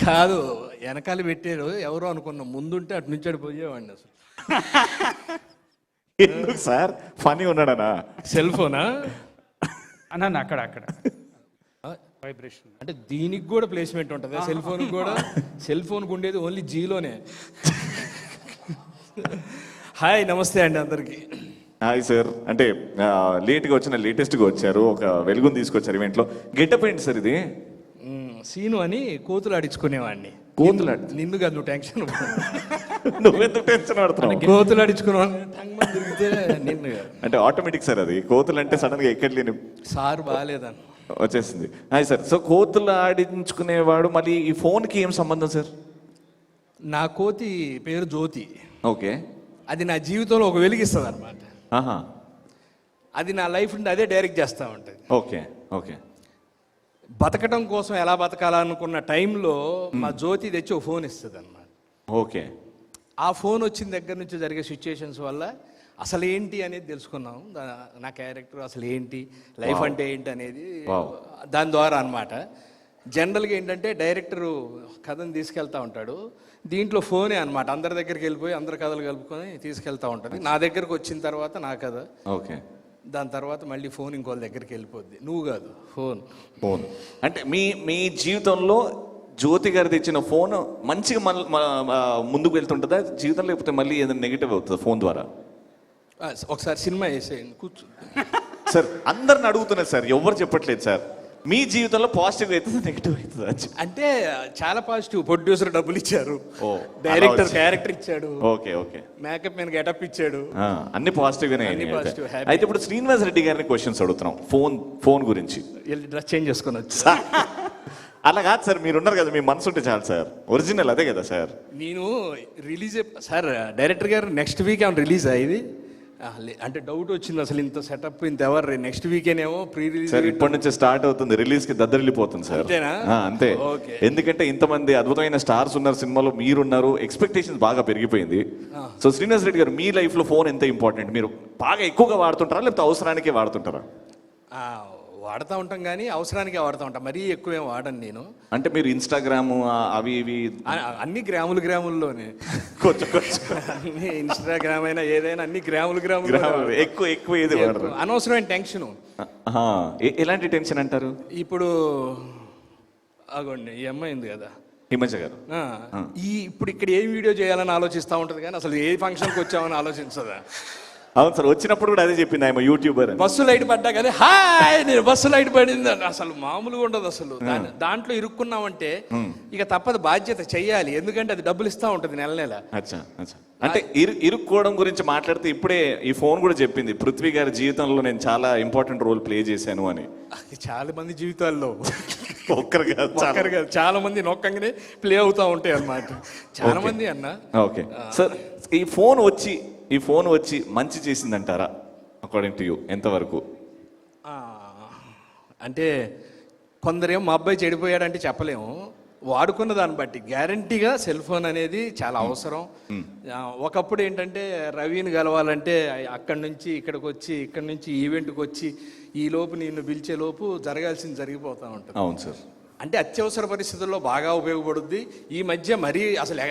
కాదు, వెనకాల పెట్టారు ఎవరో అనుకున్నాం, ముందుంటే అటు నుంచి అటు పోయేవాడిని అసలు. ఎందుకు సార్ ఫనీ ఉన్నాడనా? సెల్ ఫోనా అన్న అక్కడ అక్కడ వైబ్రేషన్ అంటే దీనికి కూడా ప్లేస్మెంట్ ఉంటుంది, సెల్ ఫోన్ కూడా. సెల్ ఫోన్కి ఉండేది ఓన్లీ జీలోనే. హాయ్, నమస్తే అండి అందరికి. Hi sir. అంటే లేట్గా వచ్చిన లేటెస్ట్గా వచ్చారు, ఒక వెలుగుని తీసుకొచ్చారు ఈవెంట్లో. గెటప్ ఏంటి సార్ ఇది? సీను అని కోతులు ఆడించుకునేవాడిని. నిన్ను కాదు, నువ్వు టెన్షన్ నువ్వెందుకు టెన్షన్ పడుతున్నావు? కోతులు ఆడించుకునేవాడిని తిరిగితే నిన్ను. అంటే ఆటోమేటిక్ సార్ అది. కోతులు అంటే సడన్ గా ఎక్కడ లేని సార్ బాగాలేదని వచ్చేసింది. Hi sir. సో కోతులు ఆడించుకునేవాడు, మళ్ళీ ఈ ఫోన్కి ఏం సంబంధం సార్? నా కోతి పేరు జ్యోతి. ఓకే. అది నా జీవితంలో ఒక వెలిగిస్తుంది అనమాట. ఆహా. అది నా లైఫ్ నుండి అదే డైరెక్ట్ చేస్తూ ఉంటుంది. Okay okay. బతకడం కోసం ఎలా బతకాలనుకున్న టైంలో మా జ్యోతి తెచ్చి ఒక ఫోన్ ఇస్తుంది అనమాట. ఓకే. ఆ ఫోన్ వచ్చిన దగ్గర నుంచి జరిగే సిచ్యుయేషన్స్ వల్ల అసలు ఏంటి అనేది తెలుసుకున్నాం. నా క్యారెక్టర్ అసలు ఏంటి, లైఫ్ అంటే ఏంటి అనేది దాని ద్వారా అనమాట. జనరల్గా ఏంటంటే డైరెక్టరు కథను తీసుకెళ్తా ఉంటాడు, దీంట్లో ఫోనే అనమాట. అందరి దగ్గరికి వెళ్ళిపోయి అందరి కథలు కలుపుకొని తీసుకెళ్తా ఉంటుంది. నా దగ్గరకు వచ్చిన తర్వాత నా కథ. ఓకే. దాని తర్వాత మళ్ళీ ఫోన్ ఇంకోళ్ళ దగ్గరికి వెళ్ళిపోద్ది. నువ్వు కాదు, ఫోన్. అంటే మీ జీవితంలో జ్యోతి గారు తెచ్చిన ఫోన్ మంచిగా ముందుకు వెళ్తుంటుందా జీవితంలో, లేకపోతే మళ్ళీ ఏదైనా నెగిటివ్ అవుతుందా ఫోన్ ద్వారా? ఒకసారి సినిమా వేసేయండి, కూర్చో. సార్ అందరిని అడుగుతున్నారు సార్, ఎవరు చెప్పట్లేదు సార్. మీ జీవితంలో పాజిటివ్ అవుతుంది, నెగిటివ్ అవుతుంది అంటే చాలా పాజిటివ్. ప్రొడ్యూసర్ డబ్బులు ఇచ్చారు, డైరెక్టర్ క్యారెక్టర్ ఇచ్చాడు, okay okay, makeup man getup ఇచ్చాడు, అన్ని పాజిటివ్ గానే. అయితే ఇప్పుడు శ్రీనివాస్ రెడ్డి గారిని క్వశ్చన్స్ అడుగుతున్నాం ఫోన్ గురించి. డ్రెస్ చేంజ్ చేసుకుని వచ్చి. అలా కాదు సార్, మీరు ఉన్నారు కదా, మీ మనసు ఉంటే చాలు సార్. ఒరిజినల్ అదే కదా సార్. నేను రిలీజ్ సార్, డైరెక్టర్ గారు నెక్స్ట్ వీక్ ఏమైనా రిలీజ్ అయ్యింది అంటే డౌట్ వచ్చింది. అసలు ఇంత సెటప్ ఇంత ఎవరు నెక్స్ట్ వీకేనేమో ప్రీ రిలీజ్. సార్ ఇప్పటి నుంచి స్టార్ట్ అవుతుంది, రిలీజ్ కి దద్దరిల్లిపోతుంది సార్. అంతే. ఎందుకంటే ఇంతమంది అద్భుతమైన స్టార్స్ ఉన్నారు సినిమాలో, మీరున్నారు, ఎక్స్పెక్టేషన్స్ బాగా పెరిగిపోయింది. సో శ్రీనివాస్ రెడ్డి గారు, మీ లైఫ్ లో ఫోన్ ఎంత ఇంపార్టెంట్? మీరు బాగా ఎక్కువగా వాడుతుంటారా, లేకపోతే అవసరానికే వాడుతుంటారా? వాడుతూ ఉంటాం కానీ అవసరానికే వాడుతూ ఉంటాం, మరీ ఎక్కువేం వాడను నేను. అంటే మీరు ఇన్స్టాగ్రామ్ అవి ఇవి అన్ని గ్రాముల్లోనే, కొంచెం కొంచెం అన్ని ఇన్స్టాగ్రామ్ అయినా ఏదైనా అన్ని గ్రాములు ఎక్కువ ఏది వాడరు. అనవసరమైన టెన్షన్. ఎలాంటి టెన్షన్ అంటారు? ఇప్పుడు అగోండి, ఈ అమ్మాయి ఉంది కదా హిమజ గారు, ఇప్పుడు ఇక్కడ ఏ వీడియో చేయాలని ఆలోచిస్తూ ఉంటుంది కానీ అసలు ఏ ఫంక్షన్కి వచ్చామని ఆలోచించదా? అవును సార్, వచ్చినప్పుడు కూడా అదే చెప్పింది ఆమె యూట్యూబర్. బస్సు లైట్ పడ్డా కానీ హాయ్ నేను బస్సు లైట్ పడింది అసలు మామూలుగా ఉండదు అసలు. దాంట్లో ఇరుక్కున్నామంటే ఇక తప్పదు, బాధ్యత చెయ్యాలి, ఎందుకంటే అది డబ్బులు ఇస్తా ఉంటుంది నెల నెల. అంటే ఇరుక్కోవడం గురించి మాట్లాడితే ఇప్పుడే ఈ ఫోన్ కూడా చెప్పింది, పృథ్వీ గారి జీవితంలో నేను చాలా ఇంపార్టెంట్ రోల్ ప్లే చేశాను అని. చాలా మంది జీవితాల్లో ఒక్కరు కాదు చాలా మంది నొక్కంగానే ప్లే అవుతా ఉంటాయి అన్నమాట, చాలా మంది అన్న. ఓకే సార్, ఈ ఫోన్ వచ్చి మంచి చేసిందంటారా అకార్డింగ్ టు యూ? ఎంతవరకు? అంటే కొందరేమో మా అబ్బాయి చెడిపోయాడంటే చెప్పలేము, వాడుకున్న దాన్ని బట్టి. గ్యారంటీగా సెల్ ఫోన్ అనేది చాలా అవసరం. ఒకప్పుడు ఏంటంటే రవిని కలవాలంటే అక్కడి నుంచి ఇక్కడికి వచ్చి, ఇక్కడి నుంచి ఈవెంట్కి వచ్చి, ఈ లోపు నిన్ను పిలిచే లోపు జరగాల్సింది జరిగిపోతూ ఉంటుంది. అవును సార్. అంటే అత్యవసర పరిస్థితుల్లో బాగా ఉపయోగపడుద్ది. ఈ మధ్య మరీ అసలు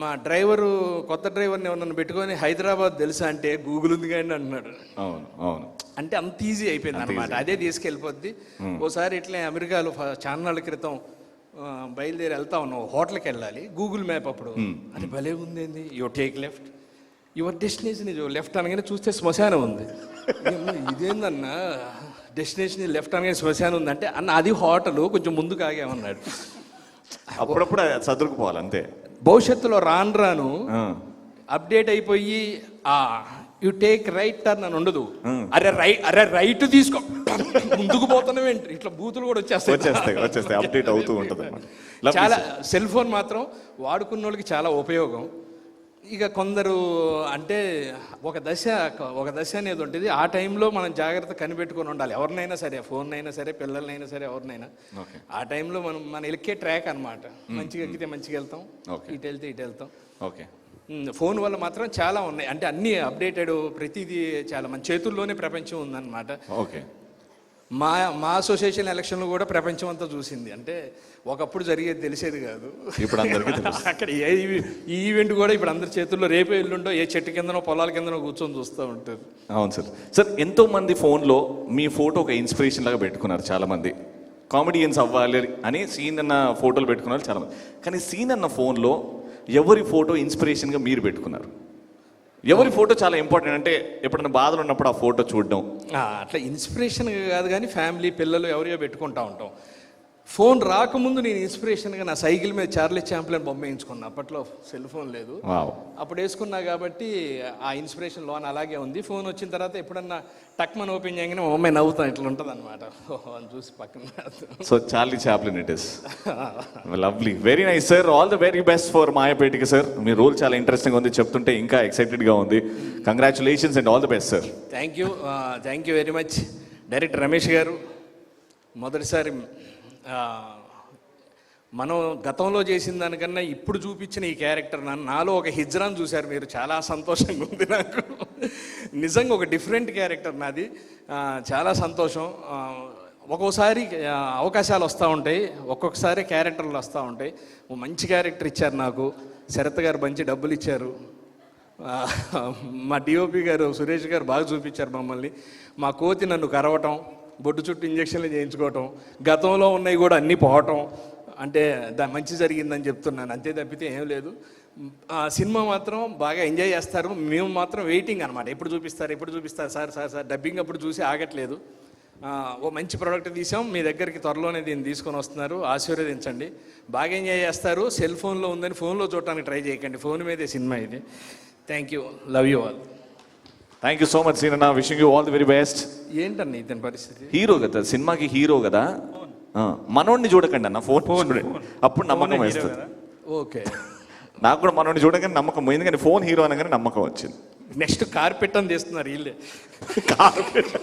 మా డ్రైవరు, కొత్త డ్రైవర్ని ఎవరన్నా పెట్టుకొని హైదరాబాద్ తెలుసా అంటే గూగుల్ ఉంది కానీ అంటున్నాడు. అవును అవును. అంటే అంత ఈజీ అయిపోయింది అనమాట, అదే తీసుకెళ్ళిపోద్ది. ఓసారి ఇట్లా అమెరికాలో చాన్నాళ్ళ క్రితం బయలుదేరి వెళ్తా ఉన్నావు, హోటల్కి వెళ్ళాలి, గూగుల్ మ్యాప్ అప్పుడు అది భలే ఉంది, your take left, your destination ఇది లెఫ్ట్ అనగానే చూస్తే శ్మశానం ఉంది. ఇదేందన్నా డెస్టినేషన్ లెఫ్ట్ అనగానే శ్మశానం ఉంది అంటే, అన్న అది హోటల్, కొంచెం ముందుకు ఆగామన్నాడు. అప్పుడప్పుడు చదువుకుపోవాలి అంతే. భవిష్యత్తులో రాను అప్డేట్ అయిపోయి యు టేక్ రైట్ టర్న్ అని ఉండదు, అరే రైట్ తీసుకో ముందుకు పోతున్నావేంటి, ఇట్లా బూతులు కూడా వచ్చేస్తాయి అప్డేట్ అవుతూ ఉంటుంది. చాలా సెల్ ఫోన్ మాత్రం వాడుకున్న వాళ్ళకి చాలా ఉపయోగం. ఇక కొందరు అంటే ఒక దశ అనేది ఉంటుంది, ఆ టైంలో మనం జాగ్రత్త కనిపెట్టుకొని ఉండాలి. ఎవరినైనా సరే, ఫోన్ అయినా సరే, పిల్లలనైనా సరే, ఎవరినైనా ఆ టైంలో మన ఎక్కే ట్రాక్ అనమాట. మంచిగా ఎక్కితే మంచిగా వెళ్తాం, ఇటు వెళ్తే ఇటు వెళ్తాం. ఓకే. ఫోన్ వల్ల మాత్రం చాలా ఉన్నాయి, అంటే అన్ని అప్డేటెడ్, ప్రతిదీ చాలా మన చేతుల్లోనే ప్రపంచం ఉందన్నమాట. ఓకే. మా మా అసోసియేషన్ ఎలక్షన్లు కూడా ప్రపంచం అంతా చూసింది. అంటే ఒకప్పుడు జరిగేది తెలిసేది కాదు, ఇప్పుడు అందరికీ తెలుసు. అక్కడ ఈ ఈవెంట్ కూడా ఇప్పుడు అందరి చేతుల్లో రేపే ఎల్లుండో ఏ చెట్టు కిందనో పొలాల కిందనో కూర్చొని చూస్తూ ఉంటారు. అవును సార్. సార్ ఎంతో మంది ఫోన్లో మీ ఫోటో ఒక ఇన్స్పిరేషన్ లాగా పెట్టుకున్నారు చాలా మంది. కామెడియన్స్ అవ్వాలి అని సీన్ అన్న ఫోటోలు పెట్టుకున్నారు చాలా మంది. కానీ సీన్ అన్న ఫోన్లో ఎవరి ఫోటో ఇన్స్పిరేషన్గా మీరు పెట్టుకున్నారు? ఎవరి ఫోటో చాలా ఇంపార్టెంట్ అంటే ఎప్పుడైనా బాధలు ఉన్నప్పుడు ఆ ఫోటో చూడడం అట్లా ఇన్స్పిరేషన్ కాదు, కానీ ఫ్యామిలీ పిల్లలు ఎవరియో పెట్టుకుంటా ఉంటాం. ఫోన్ రాకముందు నేను ఇన్స్పిరేషన్గా నా సైకిల్ మీద చార్లీ చాంప్లిన్ బొమ్మ వేయించుకున్నా. అప్పట్లో సెల్ ఫోన్ లేదు, అప్పుడు వేసుకున్నా కాబట్టి ఆ ఇన్స్పిరేషన్ లోన్ అలాగే ఉంది. ఫోన్ వచ్చిన తర్వాత ఎప్పుడన్నా టక్మన్ ఓపెన్ చేయగానే మా అమ్మాయి నవ్వుతాం, ఇట్లా ఉంటుంది అనమాట. అని చూసి పక్కన. So Charlie Chaplin it is. Lovely, very nice sir. All the very best for Maya Petika sir. మీ రోల్ చాలా ఇంట్రెస్టింగ్ ఉంది, చెప్తుంటే ఇంకా ఎక్సైటెడ్గా ఉంది. Congratulations and all the best sir. Thank you very much. Director Ramesh garu, మొదటిసారి మనం గతంలో చేసిన దానికన్నా ఇప్పుడు చూపించిన ఈ క్యారెక్టర్ నాలో ఒక హిజ్రాన్ చూశారు మీరు, చాలా సంతోషంగా ఉంది నాకు. నిజంగా ఒక డిఫరెంట్ క్యారెక్టర్ నాది, చాలా సంతోషం. ఒక్కోసారి అవకాశాలు వస్తూ ఉంటాయి, ఒక్కొక్కసారి క్యారెక్టర్లు వస్తూ ఉంటాయి. ఓ మంచి క్యారెక్టర్ ఇచ్చారు నాకు, శరత్ గారు మంచి డబ్బులు ఇచ్చారు, మా డిఓపి గారు సురేష్ గారు బాగా చూపించారు మమ్మల్ని. మా కోతి నన్ను కరవటం, బొడ్డు చుట్టూ ఇంజక్షన్లు చేయించుకోవటం, గతంలో ఉన్నాయి కూడా అన్నీ పోవటం, అంటే మంచి జరిగిందని చెప్తున్నాను, అంతే తప్పితే ఏం లేదు. సినిమా మాత్రం బాగా ఎంజాయ్ చేస్తారు, మేము మాత్రం వెయిటింగ్ అనమాట. ఎప్పుడు చూపిస్తారు సార్ డబ్బింగ్ అప్పుడు చూసి ఆగట్లేదు. ఓ మంచి ప్రోడక్ట్ తీసాం, మీ దగ్గరికి త్వరలోనే దీన్ని తీసుకొని వస్తున్నారు, ఆశీర్వదించండి. బాగా ఎంజాయ్ చేస్తారు. సెల్ ఫోన్లో ఉందని ఫోన్లో చూడటానికి ట్రై చేయకండి, ఫోన్ మీదే సినిమా ఇది. Thank you, love you all. Thank you so much సీనన్న, wishing you all the very best. ఏంటన్నా ఇతని పరిస్థితి? హీరో కదా, సినిమాకి హీరో కదా, మనోడిని చూడకండి అన్న, ఫోన్ చూడండి, అప్పుడు నమ్మకం వేస్తుంది. ఓకే, నాకు కూడా మనోడిని చూడగానే నమ్మకం పోయింది, కానీ ఫోన్ హీరో అనగానే నమ్మకం వచ్చింది. నెక్స్ట్ కార్పెట్ అని తీస్తున్నారు వీళ్ళే. కార్పెట్